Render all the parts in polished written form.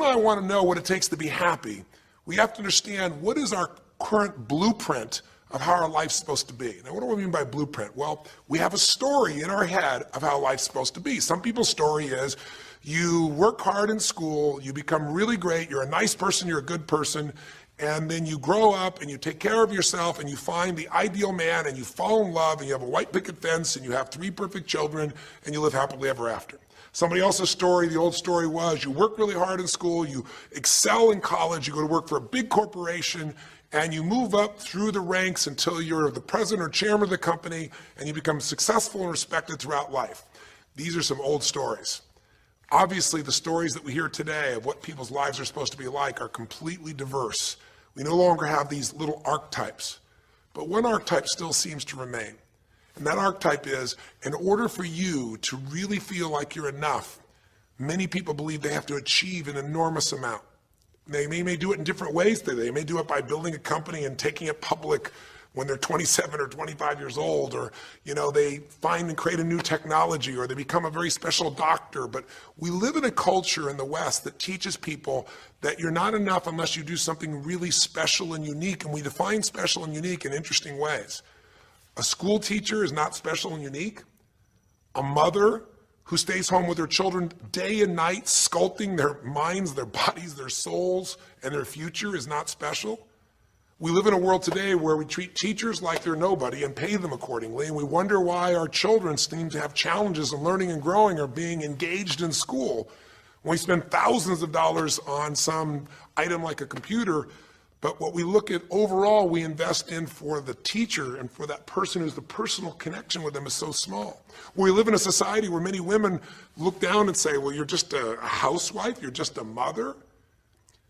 and I want to know what it takes to be happy, we have to understand what is our current blueprint of how our life's supposed to be. Now, what do I mean by blueprint? Well, we have a story in our head of how life's supposed to be. Some people's story is you work hard in school, you become really great, you're a nice person, you're a good person, and then you grow up and you take care of yourself and you find the ideal man and you fall in love and you have a white picket fence and you have 3 perfect children and you live happily ever after. Somebody else's story, the old story was you work really hard in school, you excel in college, you go to work for a big corporation, and you move up through the ranks until you're the president or chairman of the company and you become successful and respected throughout life. These are some old stories. Obviously, the stories that we hear today of what people's lives are supposed to be like are completely diverse. We no longer have these little archetypes, but one archetype still seems to remain. And that archetype is, in order for you to really feel like you're enough, many people believe they have to achieve an enormous amount. They may do it in different ways. They may do it by building a company and taking it public when they're 27 or 25 years old, or they find and create a new technology, or they become a very special doctor. But we live in a culture in the West that teaches people that you're not enough unless you do something really special and unique, and we define special and unique in interesting ways. A school teacher is not special and unique. A mother who stays home with their children day and night, sculpting their minds, their bodies, their souls, and their future is not special. We live in a world today where we treat teachers like they're nobody and pay them accordingly, and we wonder why our children seem to have challenges in learning and growing or being engaged in school. When we spend thousands of dollars on some item like a computer, but what we look at overall, we invest in for the teacher and for that person who's the personal connection with them is so small. We live in a society where many women look down and say, well, you're just a housewife, you're just a mother.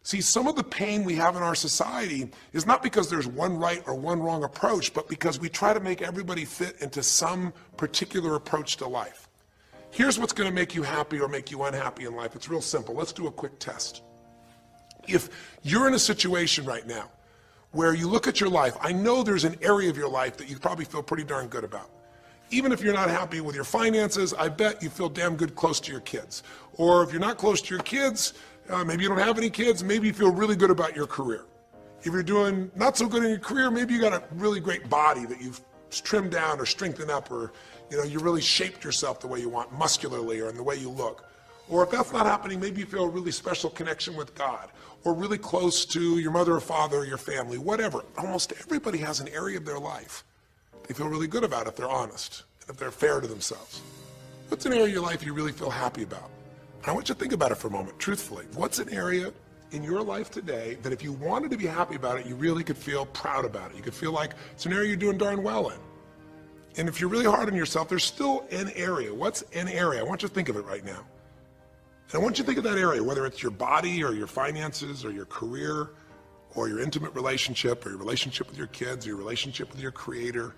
See, some of the pain we have in our society is not because there's one right or one wrong approach, but because we try to make everybody fit into some particular approach to life. Here's what's going to make you happy or make you unhappy in life. It's real simple. Let's do a quick test. If you're in a situation right now where you look at your life, I know there's an area of your life that you probably feel pretty darn good about. Even if you're not happy with your finances, I bet you feel damn good close to your kids. Or if you're not close to your kids, maybe you don't have any kids, maybe you feel really good about your career. If you're doing not so good in your career, maybe you got a really great body that you've trimmed down or strengthened up, or you really shaped yourself the way you want, muscularly, or in the way you look. Or if that's not happening, maybe you feel a really special connection with God, or really close to your mother or father or your family, whatever. Almost everybody has an area of their life they feel really good about if they're honest and if they're fair to themselves. What's an area of your life you really feel happy about? And I want you to think about it for a moment, truthfully. What's an area in your life today that if you wanted to be happy about it, you really could feel proud about it? You could feel like it's an area you're doing darn well in. And if you're really hard on yourself, there's still an area. What's an area? I want you to think of it right now. And I want you to think of that area, whether it's your body or your finances or your career or your intimate relationship or your relationship with your kids or your relationship with your creator,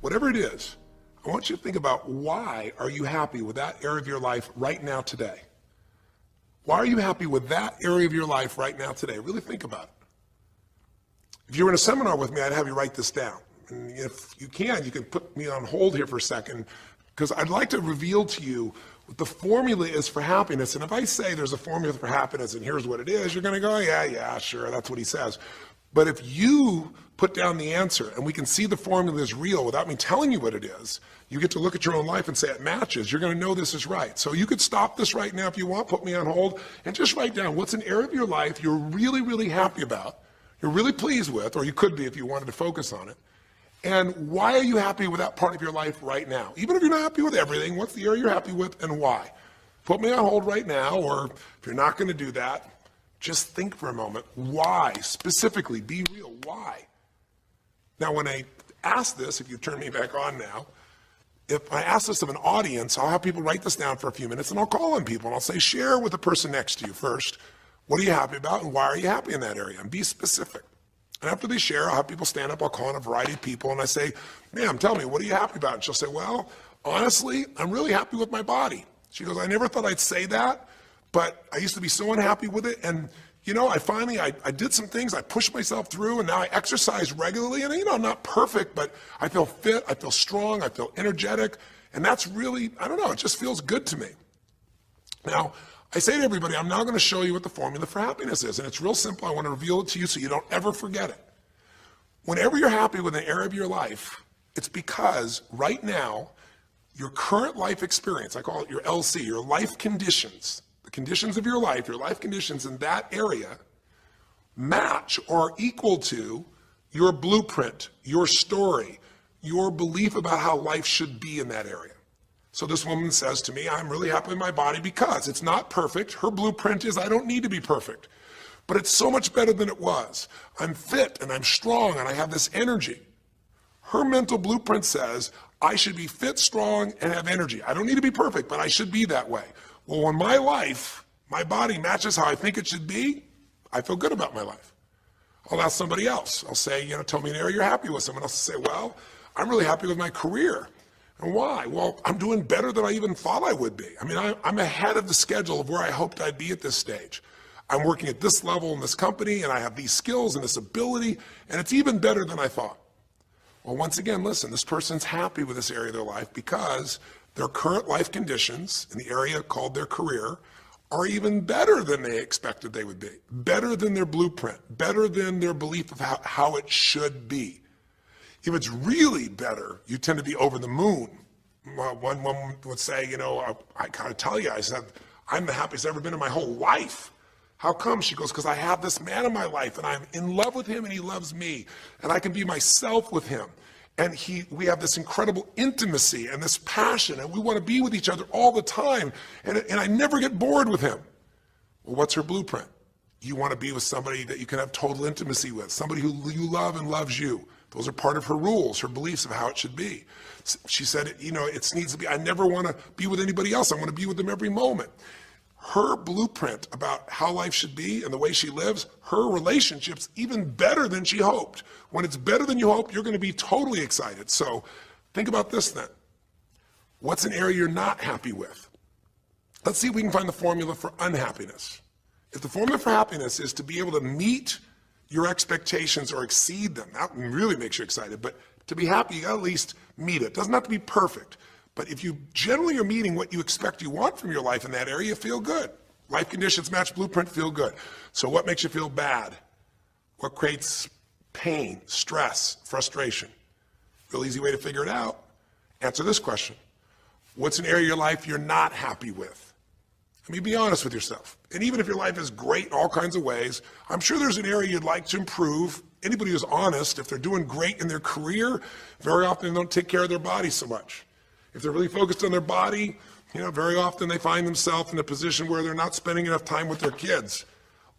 whatever it is. I want you to think about, why are you happy with that area of your life right now today? Why are you happy with that area of your life right now today? Really think about it. If you were in a seminar with me, I'd have you write this down. And if you can put me on hold here for a second, because I'd like to reveal to you what the formula is for happiness. And if I say there's a formula for happiness and here's what it is, you're going to go, yeah, sure, that's what he says. But if you put down the answer and we can see the formula is real without me telling you what it is, you get to look at your own life and say it matches. You're going to know this is right. So you could stop this right now if you want, put me on hold, and just write down what's an area of your life you're really, really happy about, you're really pleased with, or you could be if you wanted to focus on it. And why are you happy with that part of your life right now? Even if you're not happy with everything, what's the area you're happy with and why? Put me on hold right now, or if you're not going to do that, just think for a moment. Why? Specifically, be real. Why? Now, when I ask this, if you turn me back on now, if I ask this of an audience, I'll have people write this down for a few minutes, and I'll call on people, and I'll say, share with the person next to you first. What are you happy about, and why are you happy in that area? And be specific. And after they share, I'll have people stand up, I'll call on a variety of people, and I say, ma'am, tell me, what are you happy about? And she'll say, well, honestly, I'm really happy with my body. She goes, I never thought I'd say that, but I used to be so unhappy with it, and I did some things, I pushed myself through, and now I exercise regularly, and I'm not perfect, but I feel fit, I feel strong, I feel energetic, and that's really, it just feels good to me. Now, I say to everybody, I'm now going to show you what the formula for happiness is. And it's real simple. I want to reveal it to you so you don't ever forget it. Whenever you're happy with an area of your life, it's because right now, your current life experience, I call it your LC, your life conditions, the conditions of your life conditions in that area match or are equal to your blueprint, your story, your belief about how life should be in that area. So this woman says to me, I'm really happy with my body because it's not perfect. Her blueprint is I don't need to be perfect, but it's so much better than it was. I'm fit and I'm strong and I have this energy. Her mental blueprint says I should be fit, strong, and have energy. I don't need to be perfect, but I should be that way. Well, when my life, my body matches how I think it should be, I feel good about my life. I'll ask somebody else. I'll say, tell me an area you're happy with. Someone else will say, well, I'm really happy with my career. And why? Well, I'm doing better than I even thought I would be. I mean, I'm ahead of the schedule of where I hoped I'd be at this stage. I'm working at this level in this company, and I have these skills and this ability, and it's even better than I thought. Well, once again, listen, this person's happy with this area of their life because their current life conditions in the area called their career are even better than they expected they would be, better than their blueprint, better than their belief of how it should be. If it's really better, you tend to be over the moon. One woman would say, I gotta tell you, I said, I'm the happiest I've ever been in my whole life. How come? She goes, because I have this man in my life and I'm in love with him and he loves me and I can be myself with him. And we have this incredible intimacy and this passion and we want to be with each other all the time and I never get bored with him. Well, what's her blueprint? You want to be with somebody that you can have total intimacy with, somebody who you love and loves you. Those are part of her rules, her beliefs of how it should be. She said, it needs to be, I never want to be with anybody else. I want to be with them every moment. Her blueprint about how life should be and the way she lives, her relationship's even better than she hoped. When it's better than you hope, you're going to be totally excited. So think about this then. What's an area you're not happy with? Let's see if we can find the formula for unhappiness. If the formula for happiness is to be able to meet your expectations or exceed them, that really makes you excited, but to be happy, you got to at least meet it. It doesn't have to be perfect. But if you generally are meeting what you expect you want from your life in that area, you feel good. Life conditions match blueprint, feel good. So what makes you feel bad? What creates pain, stress, frustration? Real easy way to figure it out. Answer this question. What's an area of your life you're not happy with? I mean, be honest with yourself. And even if your life is great in all kinds of ways, I'm sure there's an area you'd like to improve. Anybody who's honest, if they're doing great in their career, very often they don't take care of their body so much. If they're really focused on their body, very often they find themselves in a position where they're not spending enough time with their kids.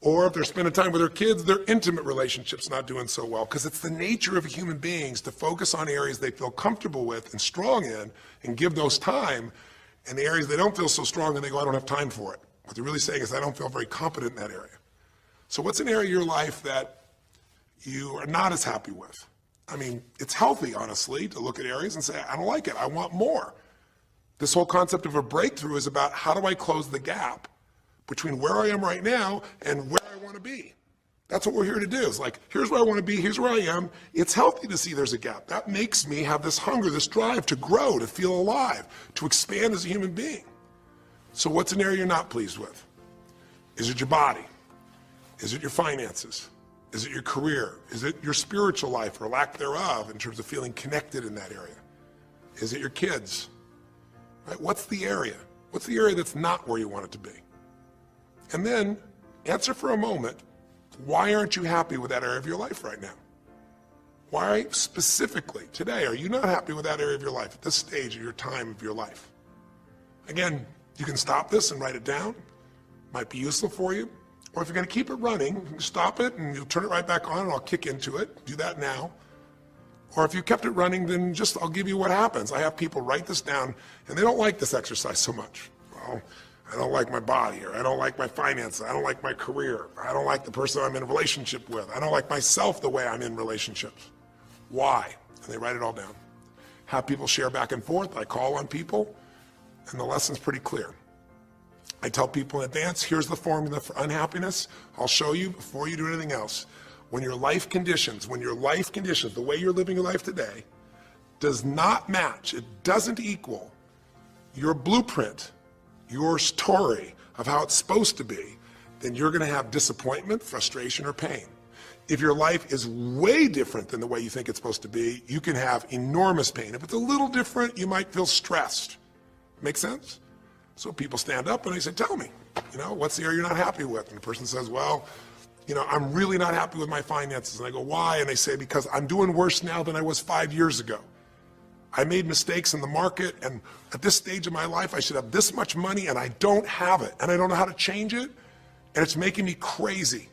Or if they're spending time with their kids, their intimate relationship's not doing so well. Because it's the nature of human beings to focus on areas they feel comfortable with and strong in and give those time. And the areas they don't feel so strong and they go, I don't have time for it. What they're really saying is, I don't feel very competent in that area. So what's an area of your life that you are not as happy with? I mean, it's healthy, honestly, to look at areas and say, I don't like it, I want more. This whole concept of a breakthrough is about how do I close the gap between where I am right now and where I want to be. That's what we're here to do. It's like, here's where I want to be, here's where I am. It's healthy to see there's a gap. That makes me have this hunger, this drive to grow, to feel alive, to expand as a human being. So what's an area you're not pleased with? Is it your body? Is it your finances? Is it your career? Is it your spiritual life or lack thereof in terms of feeling connected in that area? Is it your kids? Right? What's the area? What's the area that's not where you want it to be? And then answer for a moment, why aren't you happy with that area of your life right now? Why specifically today are you not happy with that area of your life at this stage of your time of your life? Again, you can stop this and write it down. Might be useful for you. Or if you're going to keep it running, you can stop it and you'll turn it right back on and I'll kick into it. Do that now. Or if you kept it running, then I'll give you what happens. I have people write this down and they don't like this exercise so much. Well, I don't like my body, or I don't like my finances, I don't like my career, I don't like the person I'm in a relationship with, I don't like myself the way I'm in relationships. Why? And they write it all down. Have people share back and forth. I call on people and the lesson's pretty clear. I tell people in advance, here's the formula for unhappiness. I'll show you before you do anything else. When your life conditions, the way you're living your life today, does not match, it doesn't equal your blueprint, your story of how it's supposed to be, then you're going to have disappointment, frustration, or pain. If your life is way different than the way you think it's supposed to be, you can have enormous pain. If it's a little different, you might feel stressed. Make sense? So people stand up and they say, tell me, what's the area you're not happy with? And the person says, well, I'm really not happy with my finances. And I go, why? And they say, because I'm doing worse now than I was 5 years ago. I made mistakes in the market, and at this stage of my life, I should have this much money, and I don't have it, and I don't know how to change it, and it's making me crazy.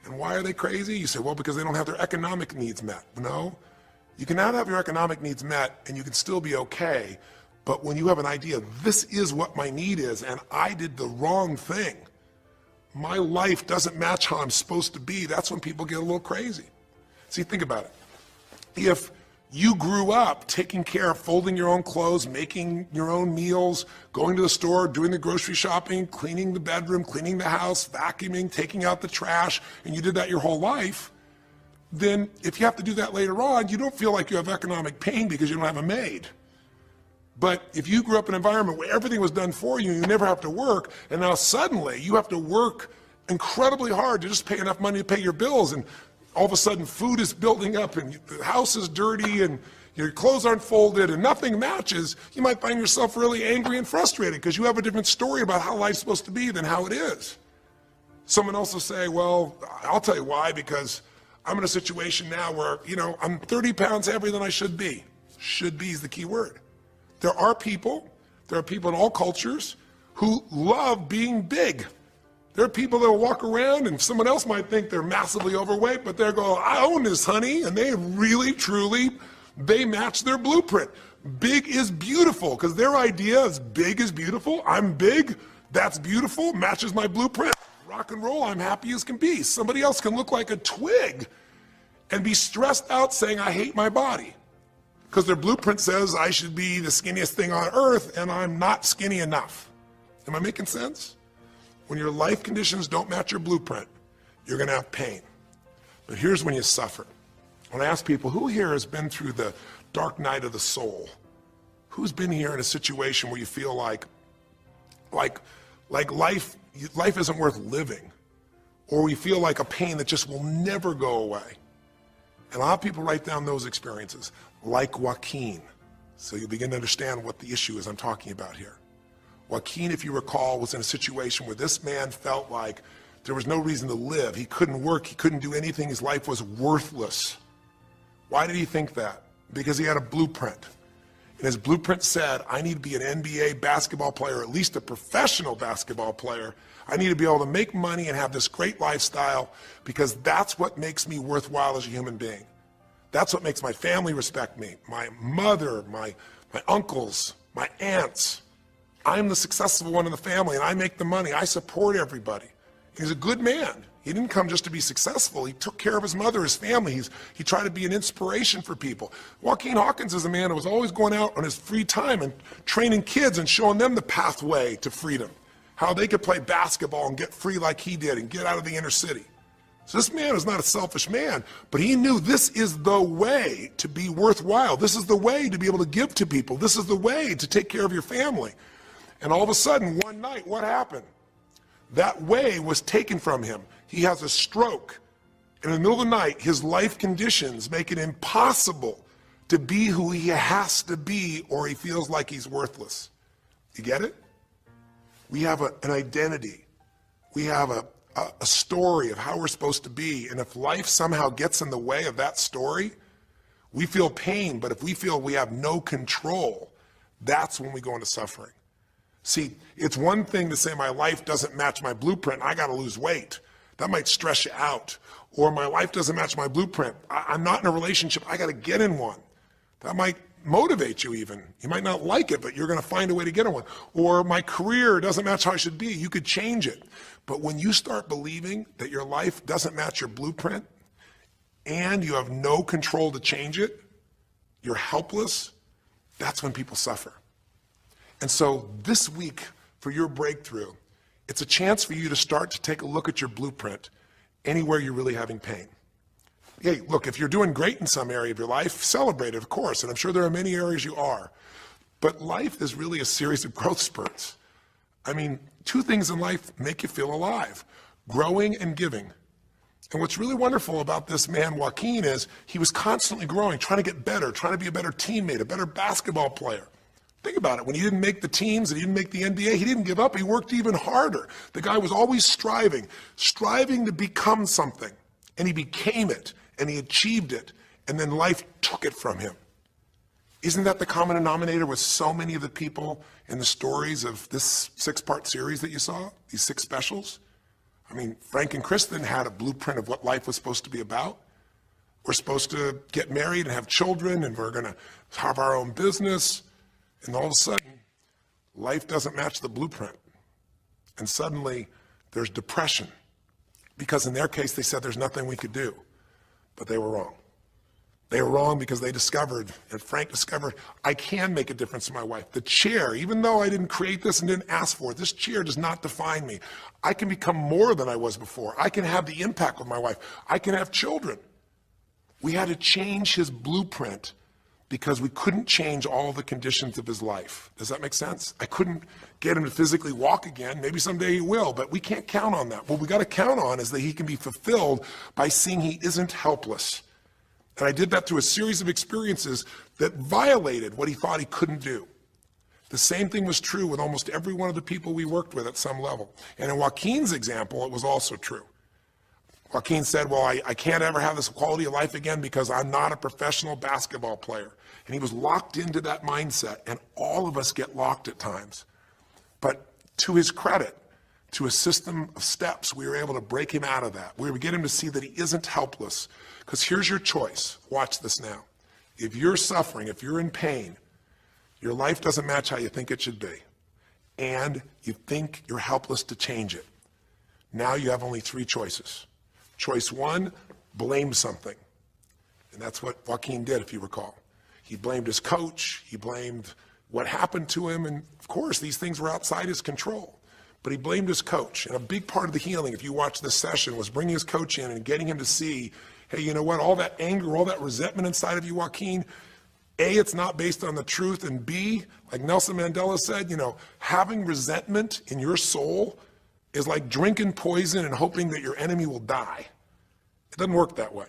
And why are they crazy? You say, well, because they don't have their economic needs met. No, you cannot have your economic needs met, and you can still be okay, but when you have an idea, this is what my need is, and I did the wrong thing, my life doesn't match how I'm supposed to be, that's when people get a little crazy. See, think about it. If you grew up taking care of folding your own clothes, making your own meals, going to the store, doing the grocery shopping, cleaning the bedroom, cleaning the house, vacuuming, taking out the trash, and you did that your whole life, then if you have to do that later on, you don't feel like you have economic pain because you don't have a maid. But if you grew up in an environment where everything was done for you, you never have to work, and now suddenly you have to work incredibly hard to just pay enough money to pay your bills, and all of a sudden food is building up and the house is dirty and your clothes aren't folded and nothing matches, you might find yourself really angry and frustrated because you have a different story about how life's supposed to be than how it is. Someone else will say, well, I'll tell you why, because I'm in a situation now where, I'm 30 pounds heavier than I should be. Should be is the key word. There are people in all cultures who love being big. There are people that will walk around and someone else might think they're massively overweight, but they're going, I own this, honey, and they really, truly, they match their blueprint. Big is beautiful, because their idea is big is beautiful. I'm big, that's beautiful, matches my blueprint. Rock and roll, I'm happy as can be. Somebody else can look like a twig and be stressed out saying, I hate my body, because their blueprint says I should be the skinniest thing on earth, and I'm not skinny enough. Am I making sense? When your life conditions don't match your blueprint, you're going to have pain. But here's when you suffer. When I ask people, who here has been through the dark night of the soul? Who's been here in a situation where you feel like life isn't worth living, or we feel like a pain that just will never go away? And a lot of people write down those experiences, like Joaquin. So you begin to understand what the issue is I'm talking about here. Joaquin, if you recall, was in a situation where this man felt like there was no reason to live. He couldn't work, he couldn't do anything, his life was worthless. Why did he think that? Because he had a blueprint. And his blueprint said, I need to be an NBA basketball player, at least a professional basketball player. I need to be able to make money and have this great lifestyle, because that's what makes me worthwhile as a human being. That's what makes my family respect me, my mother, my uncles, my aunts. I'm the successful one in the family, and I make the money. I support everybody. He's a good man. He didn't come just to be successful. He took care of his mother, his family. He tried to be an inspiration for people. Joaquin Hawkins is a man who was always going out on his free time and training kids and showing them the pathway to freedom, how they could play basketball and get free like he did and get out of the inner city. So this man is not a selfish man, but he knew this is the way to be worthwhile. This is the way to be able to give to people. This is the way to take care of your family. And all of a sudden, one night, what happened? That way was taken from him. He has a stroke. In the middle of the night, his life conditions make it impossible to be who he has to be, or he feels like he's worthless. You get it? We have an identity. We have a story of how we're supposed to be. And if life somehow gets in the way of that story, we feel pain. But if we feel we have no control, that's when we go into suffering. See, it's one thing to say my life doesn't match my blueprint, I got to lose weight. That might stress you out. Or my life doesn't match my blueprint, I'm not in a relationship, I got to get in one. That might motivate you even. You might not like it, but you're going to find a way to get in one. Or my career doesn't match how I should be, you could change it. But when you start believing that your life doesn't match your blueprint and you have no control to change it, you're helpless, that's when people suffer. And so this week, for your breakthrough, it's a chance for you to start to take a look at your blueprint anywhere you're really having pain. Hey, look, if you're doing great in some area of your life, celebrate it, of course, and I'm sure there are many areas you are. But life is really a series of growth spurts. I mean, two things in life make you feel alive: growing and giving. And what's really wonderful about this man, Joaquin, is he was constantly growing, trying to get better, trying to be a better teammate, a better basketball player. Think about it. When he didn't make the teams and he didn't make the NBA, he didn't give up. He worked even harder. The guy was always striving to become something. And he became it, and he achieved it, and then life took it from him. Isn't that the common denominator with so many of the people in the stories of this 6-part series that you saw, these 6 specials? I mean, Frank and Kristen had a blueprint of what life was supposed to be about. We're supposed to get married and have children, and we're going to have our own business. And all of a sudden, life doesn't match the blueprint. And suddenly, there's depression. Because in their case, they said there's nothing we could do. But they were wrong. They were wrong because they discovered, and Frank discovered, I can make a difference in my wife. The chair, even though I didn't create this and didn't ask for it, this chair does not define me. I can become more than I was before. I can have the impact with my wife. I can have children. We had to change his blueprint because we couldn't change all the conditions of his life. Does that make sense? I couldn't get him to physically walk again. Maybe someday he will, but we can't count on that. What we got to count on is that he can be fulfilled by seeing he isn't helpless. And I did that through a series of experiences that violated what he thought he couldn't do. The same thing was true with almost every one of the people we worked with at some level. And in Joaquin's example, it was also true. Joaquin said, well, I can't ever have this quality of life again because I'm not a professional basketball player. And he was locked into that mindset, and all of us get locked at times. But to his credit, to a system of steps, we were able to break him out of that. We were get him to see that he isn't helpless. Because here's your choice. Watch this now. If you're suffering, if you're in pain, your life doesn't match how you think it should be, and you think you're helpless to change it, now you have only 3 choices. Choice 1, blame something. And that's what Joaquin did, if you recall. He blamed his coach. He blamed what happened to him. And of course, these things were outside his control. But he blamed his coach. And a big part of the healing, if you watch this session, was bringing his coach in and getting him to see, hey, you know what? All that anger, all that resentment inside of you, Joaquin, A, it's not based on the truth. And B, like Nelson Mandela said, having resentment in your soul is like drinking poison and hoping that your enemy will die. It doesn't work that way.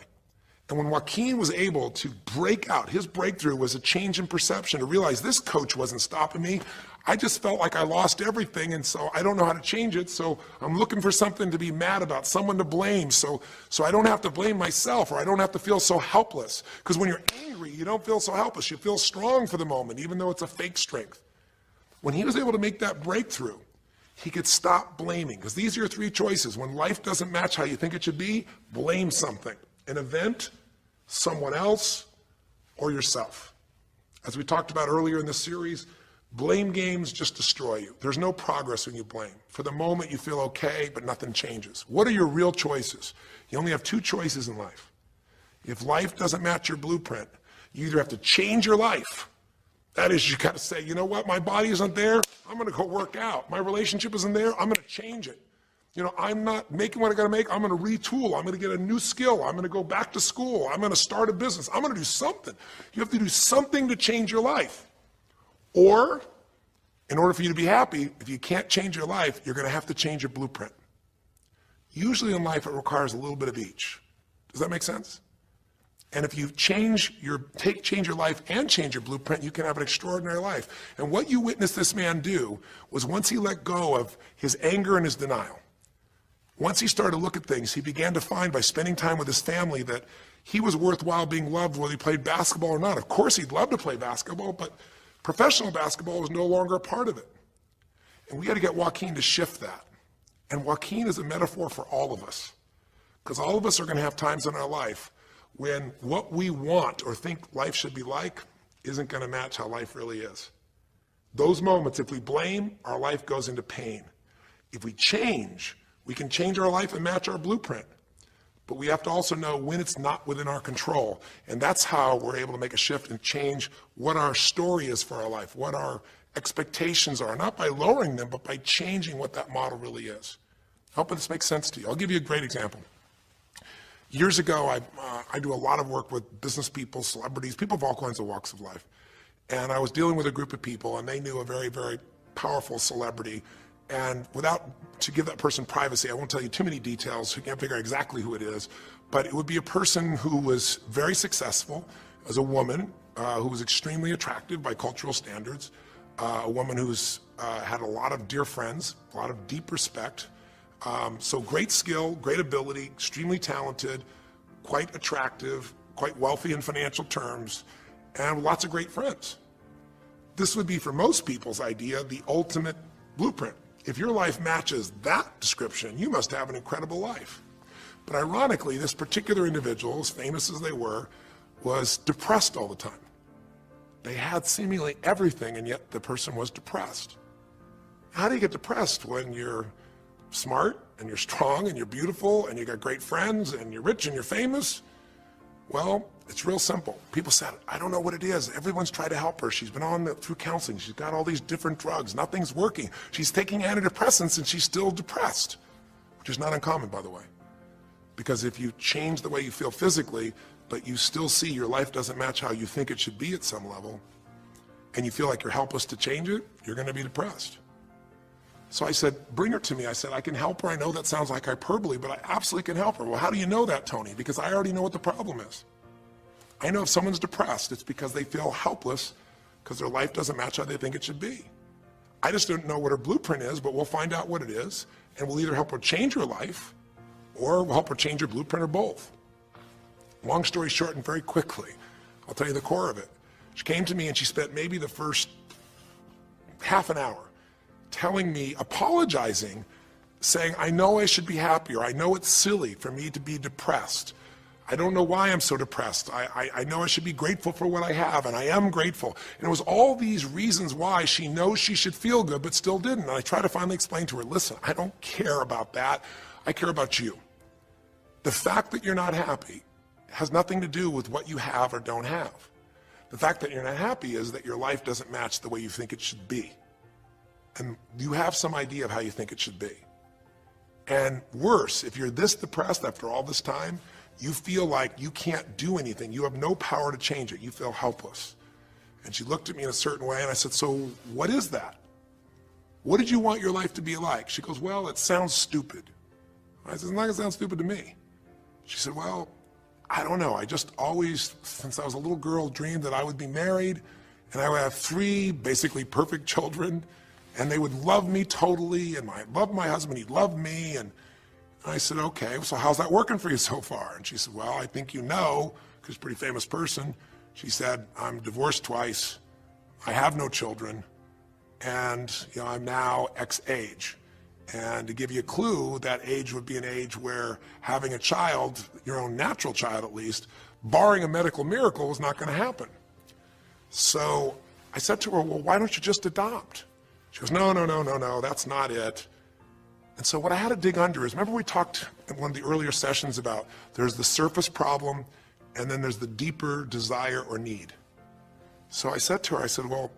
And when Joaquin was able to break out, his breakthrough was a change in perception, to realize this coach wasn't stopping me. I just felt like I lost everything, and so I don't know how to change it, so I'm looking for something to be mad about, someone to blame, so I don't have to blame myself, or I don't have to feel so helpless. Because when you're angry, you don't feel so helpless. You feel strong for the moment, even though it's a fake strength. When he was able to make that breakthrough, he could stop blaming, because these are your 3 choices. When life doesn't match how you think it should be, blame something. An event, someone else, or yourself. As we talked about earlier in this series, blame games just destroy you. There's no progress when you blame. For the moment, you feel okay, but nothing changes. What are your real choices? You only have 2 choices in life. If life doesn't match your blueprint, you either have to change your life. That is, you got to say, you know what, my body isn't there, I'm going to go work out. My relationship isn't there, I'm going to change it. I'm not making what I got to make, I'm going to retool, I'm going to get a new skill, I'm going to go back to school, I'm going to start a business, I'm going to do something. You have to do something to change your life. Or, in order for you to be happy, if you can't change your life, you're going to have to change your blueprint. Usually in life, it requires a little bit of each. Does that make sense? And if you change your life and change your blueprint, you can have an extraordinary life. And what you witnessed this man do was, once he let go of his anger and his denial, once he started to look at things, he began to find, by spending time with his family, that he was worthwhile being loved whether he played basketball or not. Of course, he'd love to play basketball, but professional basketball was no longer a part of it. And we had to get Joaquin to shift that. And Joaquin is a metaphor for all of us, because all of us are going to have times in our life when what we want or think life should be like isn't going to match how life really is. Those moments, if we blame, our life goes into pain. If we change, we can change our life and match our blueprint. But we have to also know when it's not within our control. And that's how we're able to make a shift and change what our story is for our life, what our expectations are, not by lowering them, but by changing what that model really is. I hope this makes sense to you. I'll give you a great example. Years ago, I do a lot of work with business people, celebrities, people of all kinds of walks of life. And I was dealing with a group of people, and they knew a very, very powerful celebrity. And to give that person privacy, I won't tell you too many details, so you can't figure out exactly who it is, but it would be a person who was very successful as a woman, who was extremely attractive by cultural standards, a woman who's had a lot of dear friends, a lot of deep respect, so great skill, great ability, extremely talented, quite attractive, quite wealthy in financial terms, and lots of great friends. This would be, for most people's idea, the ultimate blueprint. If your life matches that description, you must have an incredible life. But ironically, this particular individual, as famous as they were, was depressed all the time. They had seemingly everything, and yet the person was depressed. How do you get depressed when you're smart, and you're strong, and you're beautiful, and you got great friends, and you're rich, and you're famous? Well, it's real simple. People said, I don't know what it is. Everyone's tried to help her. She's been through counseling. She's got all these different drugs. Nothing's working. She's taking antidepressants, and she's still depressed, which is not uncommon, by the way. Because if you change the way you feel physically, but you still see your life doesn't match how you think it should be at some level, and you feel like you're helpless to change it, you're going to be depressed. So I said, bring her to me. I said, I can help her. I know that sounds like hyperbole, but I absolutely can help her. Well, how do you know that, Tony? Because I already know what the problem is. I know if someone's depressed, it's because they feel helpless because their life doesn't match how they think it should be. I just don't know what her blueprint is, but we'll find out what it is, and we'll either help her change her life, or we'll help her change her blueprint, or both. Long story short, and very quickly, I'll tell you the core of it. She came to me and she spent maybe the first half an hour telling me, apologizing, saying, I know I should be happier. I know it's silly for me to be depressed. I don't know why I'm so depressed. I know I should be grateful for what I have, and I am grateful. And it was all these reasons why she knows she should feel good, but still didn't. And I tried to finally explain to her, listen, I don't care about that. I care about you. The fact that you're not happy has nothing to do with what you have or don't have. The fact that you're not happy is that your life doesn't match the way you think it should be. And you have some idea of how you think it should be. And worse, if you're this depressed after all this time, you feel like you can't do anything. You have no power to change it. You feel helpless. And she looked at me in a certain way, and I said, so what is that? What did you want your life to be like? She goes, well, it sounds stupid. I said, it's not going to sound stupid to me. She said, well, I don't know. I just always, since I was a little girl, dreamed that I would be married, and I would have 3 basically perfect children, and they would love me totally, and I loved my husband, he loved me, and I said, okay, so how's that working for you so far? And she said, well, I think you know, because she's a pretty famous person. She said, I'm divorced twice, I have no children, and I'm now X age. And to give you a clue, that age would be an age where having a child, your own natural child at least, barring a medical miracle, was not going to happen. So I said to her, well, why don't you just adopt? She goes, no, that's not it. And so what I had to dig under is, remember we talked in one of the earlier sessions about there's the surface problem and then there's the deeper desire or need. So I said to her, I said, well,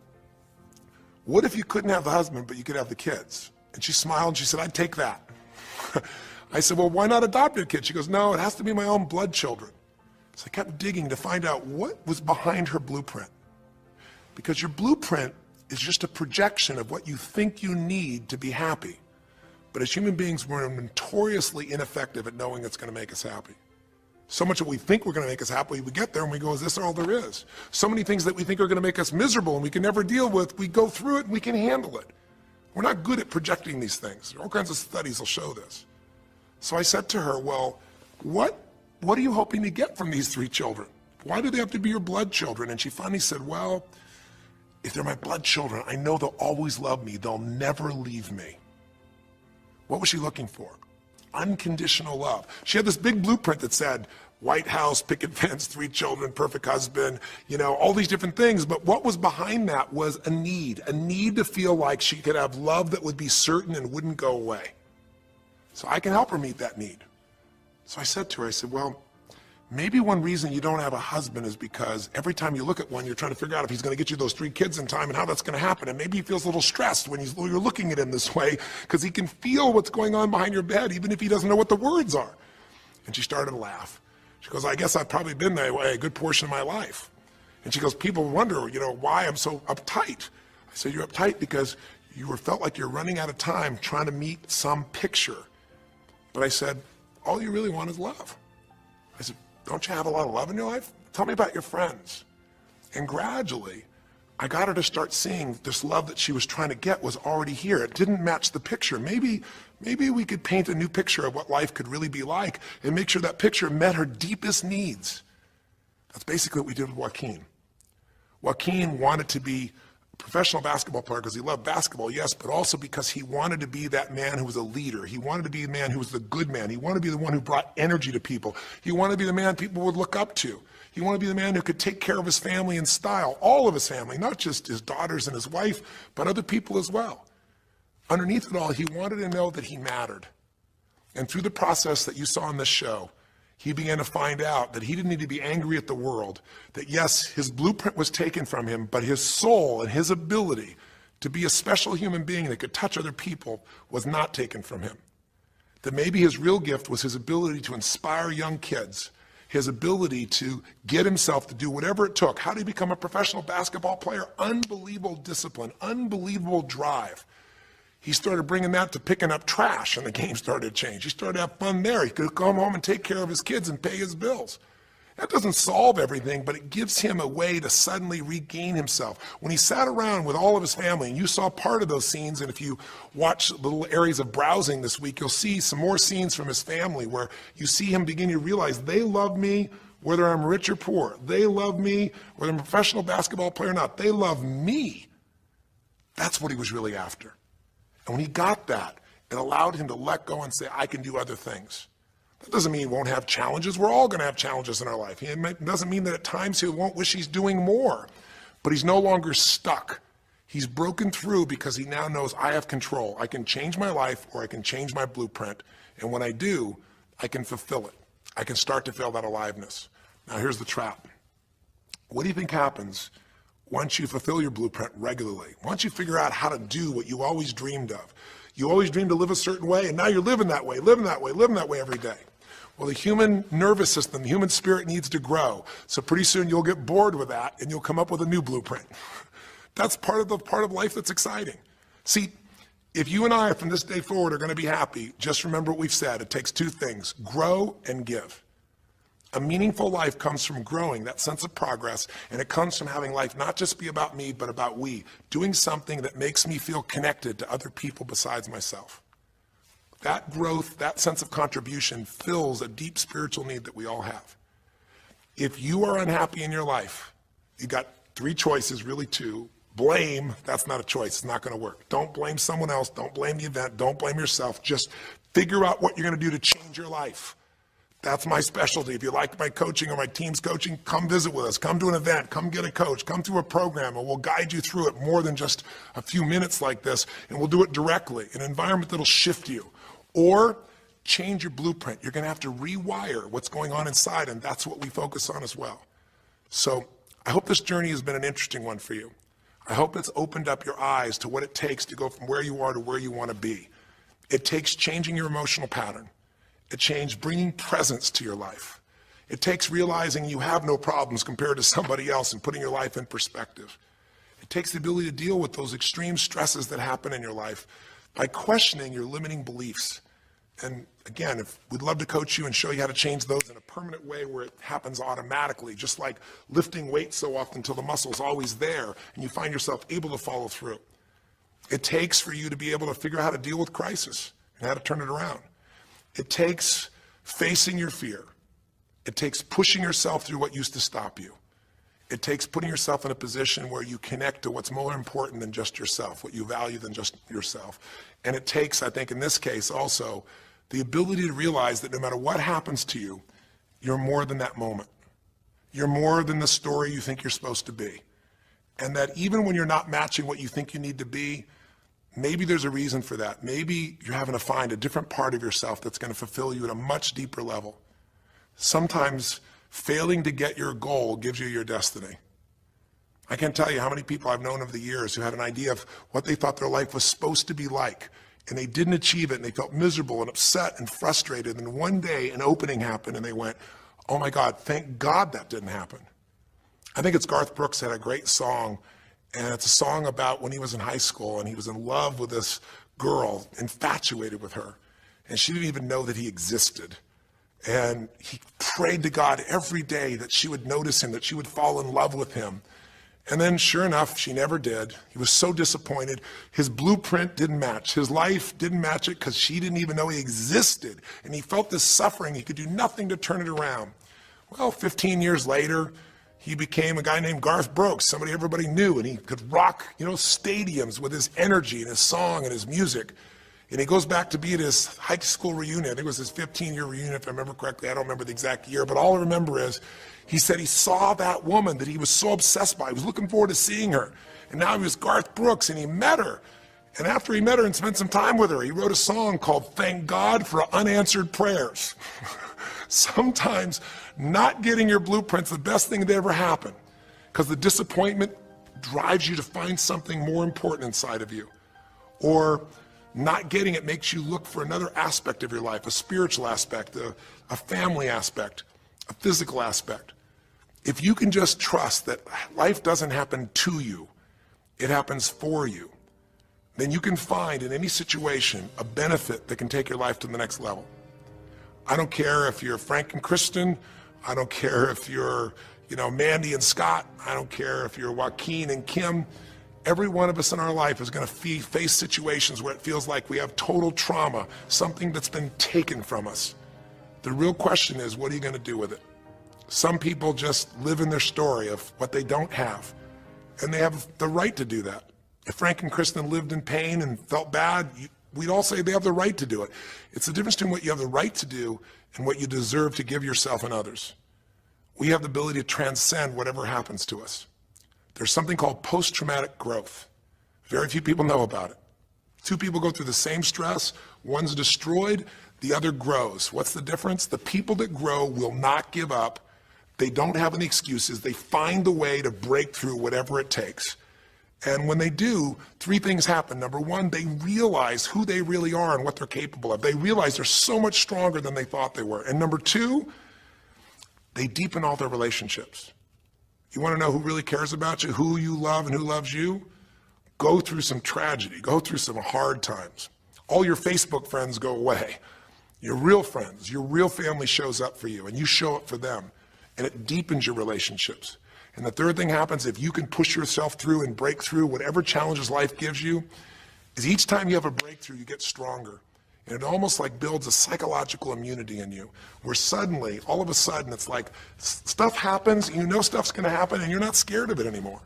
what if you couldn't have the husband but you could have the kids? And she smiled and she said, I'd take that. I said, well, why not adopt a kid? She goes, no, it has to be my own blood children. So I kept digging to find out what was behind her blueprint. Because your blueprint is just a projection of what you think you need to be happy. But as human beings, we're notoriously ineffective at knowing it's going to make us happy. So much that we think we're going to make us happy, we get there and we go, is this all there is? So many things that we think are going to make us miserable and we can never deal with, we go through it and we can handle it. We're not good at projecting these things. All kinds of studies will show this. So I said to her, well, what are you hoping to get from these 3 children? Why do they have to be your blood children? And she finally said, well, if they're my blood children, I know they'll always love me. They'll never leave me. What was she looking for? Unconditional love. She had this big blueprint that said, White House, picket fence, 3 children, perfect husband, all these different things. But what was behind that was a need to feel like she could have love that would be certain and wouldn't go away. So I can help her meet that need. So I said to her, I said, well, maybe one reason you don't have a husband is because every time you look at one, you're trying to figure out if he's going to get you those 3 kids in time and how that's going to happen. And maybe he feels a little stressed when you're looking at him this way because he can feel what's going on behind your bed, even if he doesn't know what the words are. And she started to laugh. She goes, I guess I've probably been that way a good portion of my life. And she goes, people wonder, why I'm so uptight. I said, you're uptight because you felt like you're running out of time trying to meet some picture. But I said, all you really want is love. I said, don't you have a lot of love in your life? Tell me about your friends. And gradually, I got her to start seeing this love that she was trying to get was already here. It didn't match the picture. Maybe we could paint a new picture of what life could really be like and make sure that picture met her deepest needs. That's basically what we did with Joaquin. Joaquin wanted to be a professional basketball player because he loved basketball, yes, but also because he wanted to be that man who was a leader. He wanted to be the man who was the good man. He wanted to be the one who brought energy to people. He wanted to be the man people would look up to. He wanted to be the man who could take care of his family in style, all of his family, not just his daughters and his wife, but other people as well. Underneath it all, he wanted to know that he mattered. And through the process that you saw in this show, he began to find out that he didn't need to be angry at the world, that yes, his blueprint was taken from him, but his soul and his ability to be a special human being that could touch other people was not taken from him. That maybe his real gift was his ability to inspire young kids, his ability to get himself to do whatever it took. How did he become a professional basketball player? Unbelievable discipline, unbelievable drive. He started bringing that to picking up trash, and the game started to change. He started to have fun there. He could come home and take care of his kids and pay his bills. That doesn't solve everything, but it gives him a way to suddenly regain himself. When he sat around with all of his family, and you saw part of those scenes, and if you watch little areas of browsing this week, you'll see some more scenes from his family where you see him begin to realize they love me whether I'm rich or poor. They love me whether I'm a professional basketball player or not. They love me. That's what he was really after. And when he got that, it allowed him to let go and say, I can do other things. That doesn't mean he won't have challenges. We're all going to have challenges in our life. It doesn't mean that at times he won't wish he's doing more, but he's no longer stuck. He's broken through because he now knows I have control. I can change my life or I can change my blueprint. And when I do, I can fulfill it. I can start to feel that aliveness. Now here's the trap. What do you think happens once you fulfill your blueprint regularly? Once you figure out how to do what you always dreamed of? You always dreamed to live a certain way, and now you're living that way every day. Well, the human nervous system, the human spirit needs to grow. So pretty soon you'll get bored with that and you'll come up with a new blueprint. That's part of life that's exciting. See, if you and I from this day forward are going to be happy, just remember what we've said. It takes two things, grow and give. A meaningful life comes from growing, that sense of progress, and it comes from having life not just be about me, but about we, doing something that makes me feel connected to other people besides myself. That growth, that sense of contribution fills a deep spiritual need that we all have. If you are unhappy in your life, you got three choices, really two. Blame, that's not a choice, it's not going to work. Don't blame someone else, don't blame the event, don't blame yourself. Just figure out what you're going to do to change your life. That's my specialty. If you like my coaching or my team's coaching, come visit with us. Come to an event. Come get a coach. Come through a program, and we'll guide you through it more than just a few minutes like this, and we'll do it directly in an environment that'll shift you. Or change your blueprint. You're going to have to rewire what's going on inside, and that's what we focus on as well. So I hope this journey has been an interesting one for you. I hope it's opened up your eyes to what it takes to go from where you are to where you want to be. It takes changing your emotional pattern. It takes bringing presence to your life. It takes realizing you have no problems compared to somebody else and putting your life in perspective. It takes the ability to deal with those extreme stresses that happen in your life by questioning your limiting beliefs. And again, we'd love to coach you and show you how to change those in a permanent way where it happens automatically, just like lifting weights so often until the muscle's always there and you find yourself able to follow through. It takes for you to be able to figure out how to deal with crisis and how to turn it around. It takes facing your fear. It takes pushing yourself through what used to stop you. It takes putting yourself in a position where you connect to what's more important than just yourself, what you value than just yourself. And it takes, I think in this case also, the ability to realize that no matter what happens to you, you're more than that moment. You're more than the story you think you're supposed to be. And that even when you're not matching what you think you need to be, maybe there's a reason for that. Maybe you're having to find a different part of yourself that's going to fulfill you at a much deeper level. Sometimes failing to get your goal gives you your destiny. I can't tell you how many people I've known over the years who had an idea of what they thought their life was supposed to be like, and they didn't achieve it, and they felt miserable and upset and frustrated, and one day an opening happened, and they went, oh my God, thank God that didn't happen. I think it's Garth Brooks had a great song, And it's a song about when he was in high school and he was in love with this girl, infatuated with her. And she didn't even know that he existed. And he prayed to God every day that she would notice him, that she would fall in love with him. And then sure enough, she never did. He was so disappointed. His blueprint didn't match. His life didn't match it because she didn't even know he existed. And he felt this suffering. He could do nothing to turn it around. Well, 15 years later, he became a guy named Garth Brooks, somebody everybody knew, and he could rock, stadiums with his energy and his song and his music. And he goes back to be at his high school reunion. I think it was his 15-year reunion, if I remember correctly. I don't remember the exact year, but all I remember is he said he saw that woman that he was so obsessed by. He was looking forward to seeing her. And now he was Garth Brooks, and he met her. And after he met her and spent some time with her, he wrote a song called Thank God for Unanswered Prayers. Sometimes not getting your blueprint's the best thing that ever happened, because the disappointment drives you to find something more important inside of you. Or not getting it makes you look for another aspect of your life, a spiritual aspect, a family aspect, a physical aspect. If you can just trust that life doesn't happen to you, it happens for you, then you can find in any situation a benefit that can take your life to the next level. I don't care if you're Frank and Kristen. I don't care if you're, Mandy and Scott. I don't care if you're Joaquin and Kim. Every one of us in our life is going to face situations where it feels like we have total trauma, something that's been taken from us. The real question is, what are you going to do with it? Some people just live in their story of what they don't have, and they have the right to do that. If Frank and Kristen lived in pain and felt bad, we'd all say they have the right to do it. It's the difference between what you have the right to do and what you deserve to give yourself and others. We have the ability to transcend whatever happens to us. There's something called post-traumatic growth. Very few people know about it. Two people go through the same stress. One's destroyed, the other grows. What's the difference? The people that grow will not give up. They don't have any excuses. They find the way to break through whatever it takes. And when they do, three things happen. Number one, they realize who they really are and what they're capable of. They realize they're so much stronger than they thought they were. And number two, they deepen all their relationships. You want to know who really cares about you, who you love and who loves you? Go through some tragedy, go through some hard times. All your Facebook friends go away. Your real friends, your real family shows up for you, and you show up for them, and it deepens your relationships. And the third thing happens, if you can push yourself through and break through whatever challenges life gives you, is each time you have a breakthrough, you get stronger. And it almost like builds a psychological immunity in you, where suddenly, all of a sudden, it's like stuff happens, you know stuff's going to happen, and you're not scared of it anymore.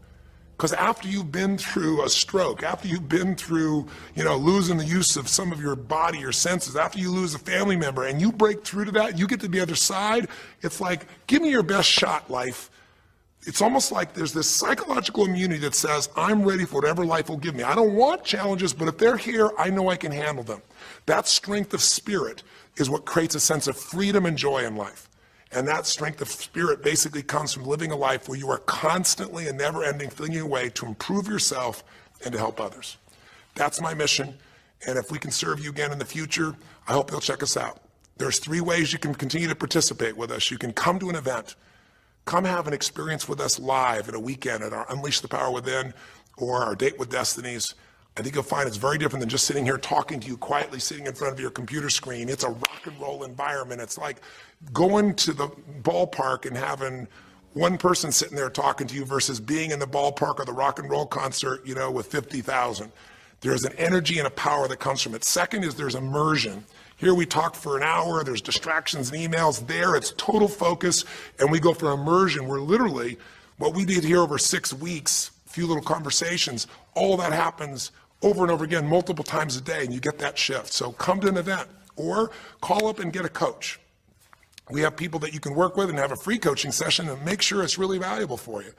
Because after you've been through a stroke, after you've been through, losing the use of some of your body, your senses, after you lose a family member, and you break through to that, you get to the other side, it's like, give me your best shot, life. It's almost like there's this psychological immunity that says, I'm ready for whatever life will give me. I don't want challenges, but if they're here, I know I can handle them. That strength of spirit is what creates a sense of freedom and joy in life. And that strength of spirit basically comes from living a life where you are constantly and never-ending flinging away to improve yourself and to help others. That's my mission. And if we can serve you again in the future, I hope you'll check us out. There's 3 ways you can continue to participate with us. You can come to an event. Come have an experience with us live at a weekend at our Unleash the Power Within or our Date with Destinies. I think you'll find it's very different than just sitting here talking to you quietly, sitting in front of your computer screen. It's a rock and roll environment. It's like going to the ballpark and having one person sitting there talking to you versus being in the ballpark or the rock and roll concert, with 50,000. There's an energy and a power that comes from it. Second is there's immersion. Here we talk for an hour, there's distractions and emails. There it's total focus, and we go for immersion where literally what we did here over 6 weeks, a few little conversations, all that happens over and over again, multiple times a day, and you get that shift. So come to an event or call up and get a coach. We have people that you can work with and have a free coaching session and make sure it's really valuable for you.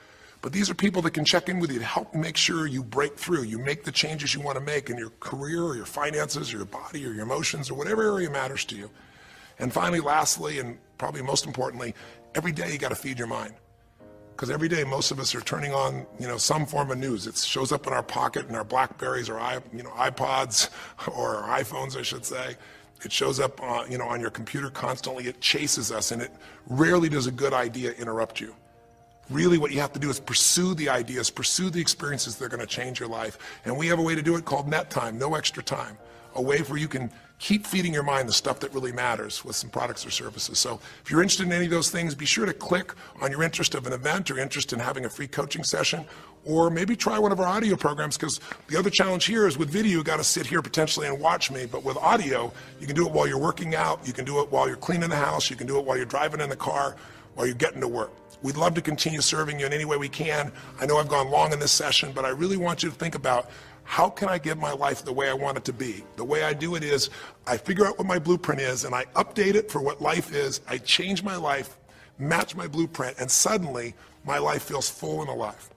But these are people that can check in with you to help make sure you break through, you make the changes you want to make in your career or your finances or your body or your emotions or whatever area matters to you. And finally, lastly, and probably most importantly, every day you got to feed your mind. Because every day most of us are turning on, some form of news. It shows up in our pocket, in our Blackberries or iPods or our iPhones, I should say. It shows up on your computer constantly. It chases us, and it rarely does a good idea interrupt you. Really what you have to do is pursue the ideas, pursue the experiences that are going to change your life. And we have a way to do it called net time, no extra time. A way where you can keep feeding your mind the stuff that really matters with some products or services. So if you're interested in any of those things, be sure to click on your interest of an event or interest in having a free coaching session, or maybe try one of our audio programs, because the other challenge here is with video, you got to sit here potentially and watch me, but with audio, you can do it while you're working out, you can do it while you're cleaning the house, you can do it while you're driving in the car, while you're getting to work. We'd love to continue serving you in any way we can. I know I've gone long in this session, but I really want you to think about, how can I give my life the way I want it to be? The way I do it is I figure out what my blueprint is and I update it for what life is. I change my life, match my blueprint, and suddenly my life feels full and alive.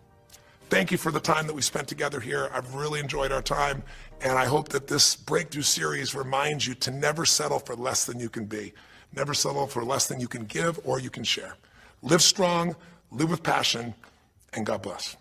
Thank you for the time that we spent together here. I've really enjoyed our time, and I hope that this breakthrough series reminds you to never settle for less than you can be. Never settle for less than you can give or you can share. Live strong, live with passion, and God bless.